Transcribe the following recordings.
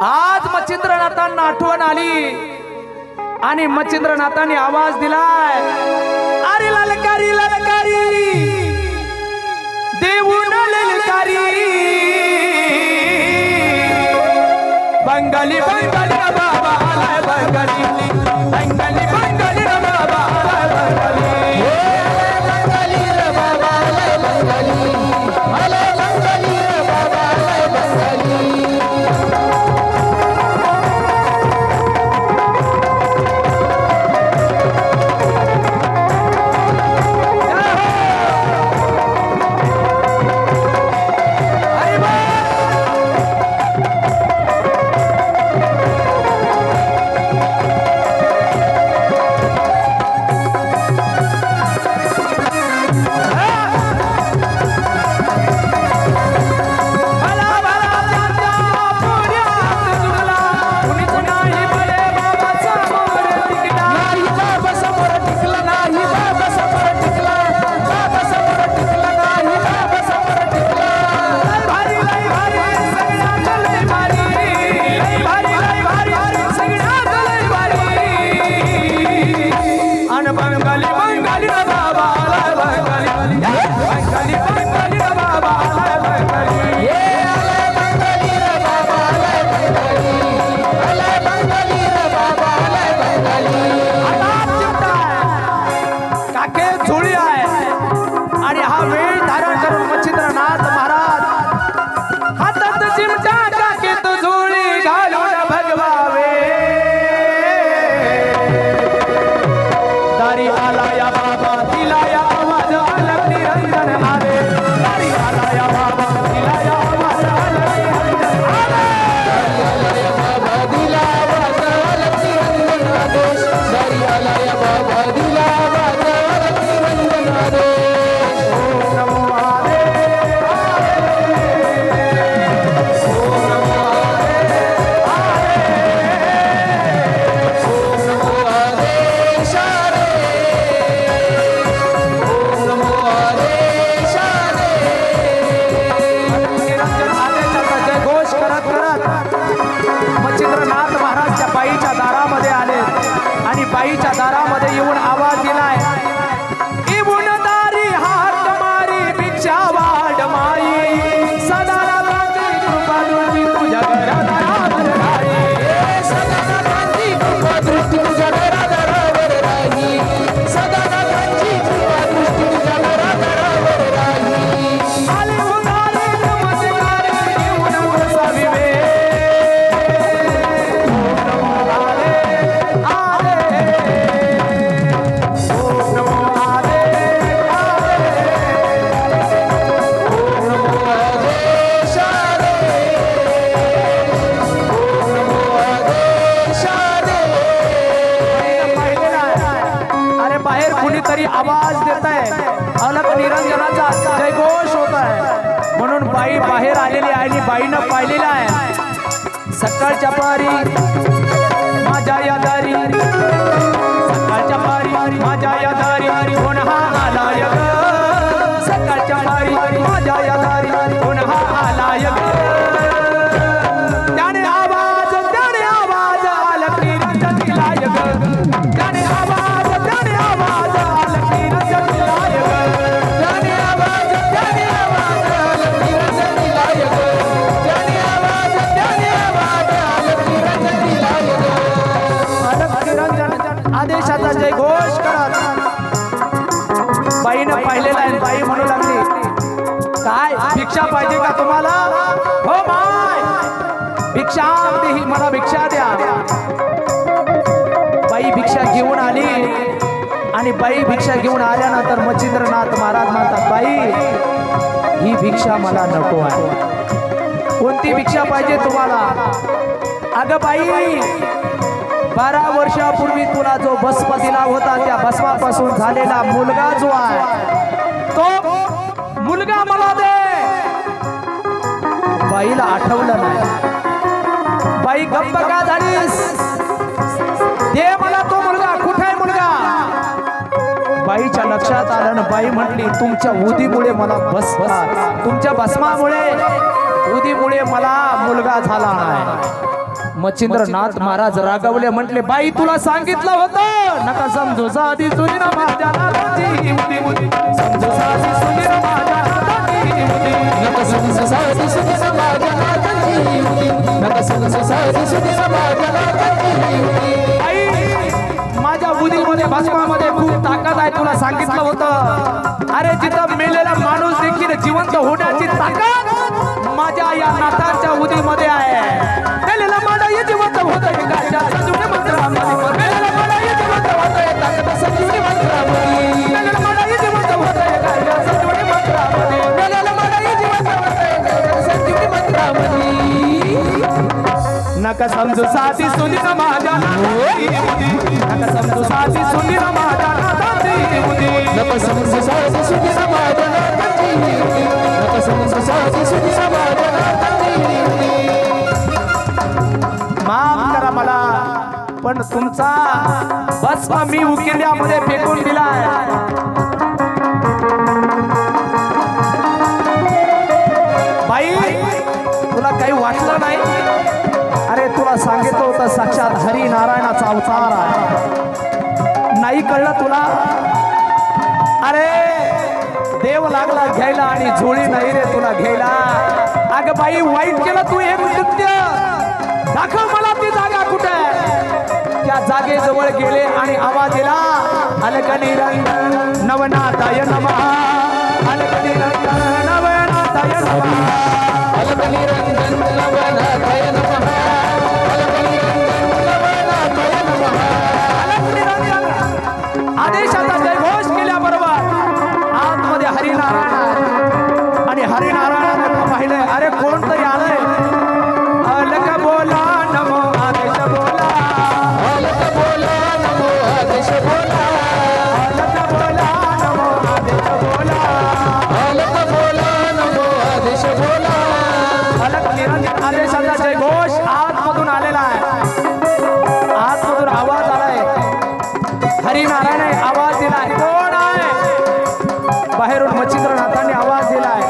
आज मच्छिंद्रनाथांना आठवण आली आणि मच्छिंद्रनाथांनी आवाज दिलाय, अरे ललकारी ललकारी देऊन ललकारी, बंगाली बंगाली बाबा आलाय बंगाली, बंगाली बंगाली बाबा आलाय बंगाली, बंगाली रे बाबा आलाय बंगाली, आलाय बंगाली रे बाबा आलाय बंगाली. बाईच्या दारामध्ये येऊन आवाज दिलाय, इबुनदारी हात मारी भिक्षा वाढ माई, सदा रामाची कृपा दृष्टी तुझ्या घरादारावर राही, सदा रामाची कृपा दृष्टी तुझ्या घरादारावर राही, सदा रामाची कृपा दृष्टी तुझ्या घरादारावर राही. आले उदारी नमस्कार घेऊन बसावी वे, कुणीतरी आवाज देत आहे, अलक निरंजनाचा जयघोष होत आहे, म्हणून बाई बाहेर आलेली आहे आणि बाईनं पाहिलेलं आहे, सकाळच्या पारी माझ्या या दारी, सकाळच्या पारी माझ्या या दारी कोण हा आलाय ग, सकाळच्या पारी माझ्या या दारी कोण हा आलाय ग, त्याने आवाज अलक निरंजन दिलाय ग, त्याने आवाज आदेशाचा जय घोष करत बाईनं पाहिलेला आहे. बाई म्हणू लागली, काय भिक्षा पाहिजे का तुम्हाला? हो माय, भिक्षा देही, मला भिक्षा द्या. बाई भिक्षा घेऊन आली आणि बाई भिक्षा घेऊन आल्यानंतर मच्छिंद्रनाथ महाराज म्हणतात, बाई ही भिक्षा मला नको आहे. कोणती भिक्षा पाहिजे तुम्हाला? अगं बाई, 12 वर्षापूर्वी तुला जो भस्म दिला होता त्या भस्मापासून झालेला मुलगा जो आहे तो मुलगा मला दे. बाईला आठवलं नाही. बाई गप्प का झालीस? दे मला तो मुलगा. कुठे आहे मुलगा? बाईच्या लक्षात आलं ना. बाई म्हटली, तुमच्या उदीमुळे मला तुमच्या भस्मामुळे उदीमुळे मला मुलगा झाला आहे. मच्छिंद्रनाथ महाराज रागवले, म्हटले बाई तुला सांगितलं होतं नका समजू साधी सुनी ना माझ्या नाताची होती. समजू साधी सुनी ना माझ्या नाताची होती. नका समजू साधी सुनी ना माझ्या नाताची होती. नका समजू साधी सुनी ना माझ्या नाताची होती. आई माझ्या बुद्धीमध्ये भस्मामध्ये खूप ताकद आहे, तुला सांगितलं होतं. अरे जिथं मेलेला माणूस देखील जिवंत होण्याची ताकद माझ्या या नाथांच्या उदीमध्ये आहे. मेलेला माणूस जिवंत होतोय गाच्या संजीवनी मंत्रामध्ये. मेलेला माणूस जिवंत होतोय ताकद संजीवनी मंत्रामध्ये. मेलेला माणूस जिवंत होतोय गाच्या संजीवनी मंत्रामध्ये. मेलेला माणूस जिवंत होतोय ताकद संजीवनी मंत्रामध्ये. नका समजू साधी सुनी ना माझ्या नाताची होती. नका समजू साधी सुनी ना माझ्या नाताची होती. नका समजू साधी सुनी ना माझ्या नाताची होती. नका समजू साधी सुनी ना माझ्या नाताची होती. माफ करा मला, पण तुमचा भस्म मी उकिरड्यामध्ये फेकून दिलाय. बाई तुला काही वाटलं नाही? अरे तुला सांगितलं होतं साक्षात हरी नारायणाचा अवतार आहे. नाही कळलं तुला? अरे देव लागला घ्यायला आणि झोळी नाही रे तुला घ्यायला. अगं बाई वाईट केलं तू. एक नृत्य दाखव मला, ती जागा कुठे आहे? त्या जागेजवळ गेले आणि आवाज दिला, अलकनी रंग नवनाथाय नमः. अलकनी रंग नवनाथाय नमः. अलकनी रंग नवनाथाय नमः. अलकनी रंग नवनाथाय नमः. अलकनी रंग आदेशाचा जयघोष केल्याबरोबर आतमध्ये हरिनारायण आहे. आणि हरिनारायणाने पाहिलंय, अरे कोण तरी आलंय. अलक बोला नमो आदेश बोला. अलक बोला नमो आदेश बोला. अलक बोला नमो आदेश बोला. अलक बोला नमो आदेश बोला. अलक निरंजन आदेशाचा जयघोष आतमधून आलेला आहे. आतमधून आवाज आलाय. हरिनारायण आवाज दिलाय. कोण आहे? बाहेरून मच्छिंद्रनाथांनी आवाज दिलाय,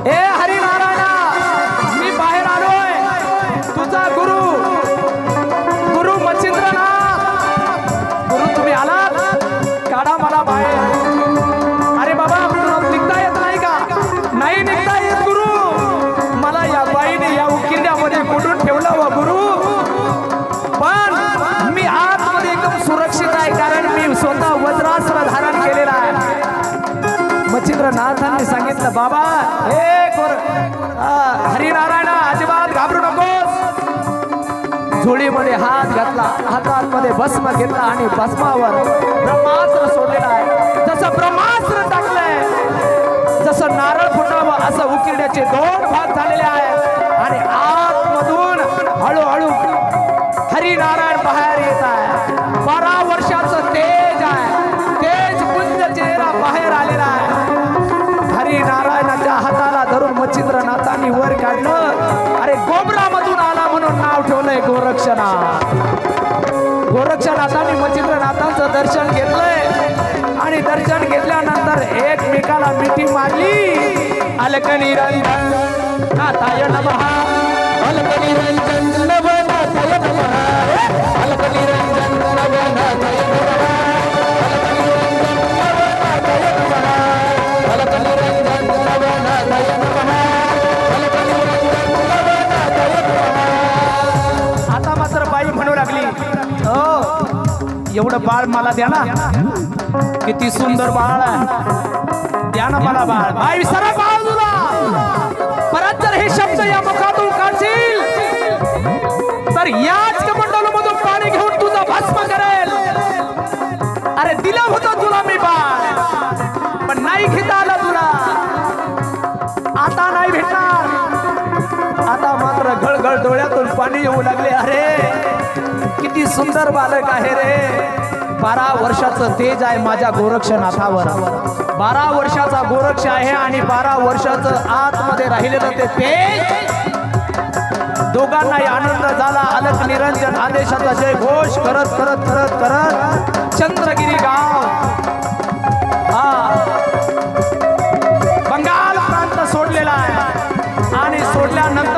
ए हरिनारायणा मी बाहेर आलोय. तुझा गुरु गुरु मच्छिंद्रनाथ. गुरु तुम्ही आलात, काढा मला बाहेर. अरे बाबा तुला निघता येत नाही का? नाही निघता येत गुरु. मला या बाईने या उकिरड्यामध्ये कुठून ठेवलं व गुरु. पण मी आतमध्ये एकदम सुरक्षित आहे, कारण मी स्वतः वज्रास्त्र धारण केलेला आहे. मच्छिंद्रनाथांनी सांगितलं, बाबा हे हरिनारायण अजिबात घाबरू नकोस. झोळीमध्ये हात घातला, हातामध्ये भस्म घेतला आणि भस्मावर ब्रह्मास्त्र सोडलेला आहे. जसं ब्रह्मास्त्र टाकलंय, जसं नारळ फुटावं असं उकिरड्याचे 2 भाग झालेले आहेत. आणि आतमधून हळूहळू हरिनारायण बाहेर येत आहे. 12 वर्षाचं तेज आहे. तेज पुंज चेहरा बाहेर आलेला आहे. हरिनारायणाच्या हाताला धरून मच्छिंद्रनाथांनी वर काढलं. अरे गोबरामधून आला म्हणून नाव ठेवलंय गोरक्षनाथ. गोरक्षनाथांनी मच्छिंद्रनाथांचं दर्शन घेतलंय आणि दर्शन घेतल्यानंतर एकमेकाला मिठी मारली. अलकनी रंजन नाथाय नमः. अलकनी रंजन नवनाथाय नमः. अलकनी रंजन नवनाथाय नमः. अलकनी रंजन नवनाथाय नमः. अलकनी रंजन नवनाथाय नमः. आता मात्र बाई म्हणू लागली, हो एवढं बाळ मला द्या ना. किती सुंदर बाळ आहे, द्या ना मला बाळ. बाई सरा बाळ तुला. परत जर हे शब्द या मुखातून काढशील तर याच कमंडलमधून पाणी घेऊन तुझा भस्म करेल. अरे दिलं होतं तुला मी बाळ, पण नाही घेता आलं तुला. आता नाही भेटणार. आता मात्र घळघळ डोळ्यातून पाणी येऊ लागले. अरे किती सुंदर बालक आहे रे. 12 वर्षाचं तेज आहे माझ्या गोरक्षनाथावर. 12 वर्षाचा गोरक्ष आहे आणि 12 वर्षाचं आतमध्ये राहिलेलं ते तेज. दोघांनाही आनंद झाला. अलक निरंजन आदेशाचा जय घोष करत करत करत करत चंद्रगिरी गाव बंगाल प्रांत सोडलेला आहे. आणि सोडल्यानंतर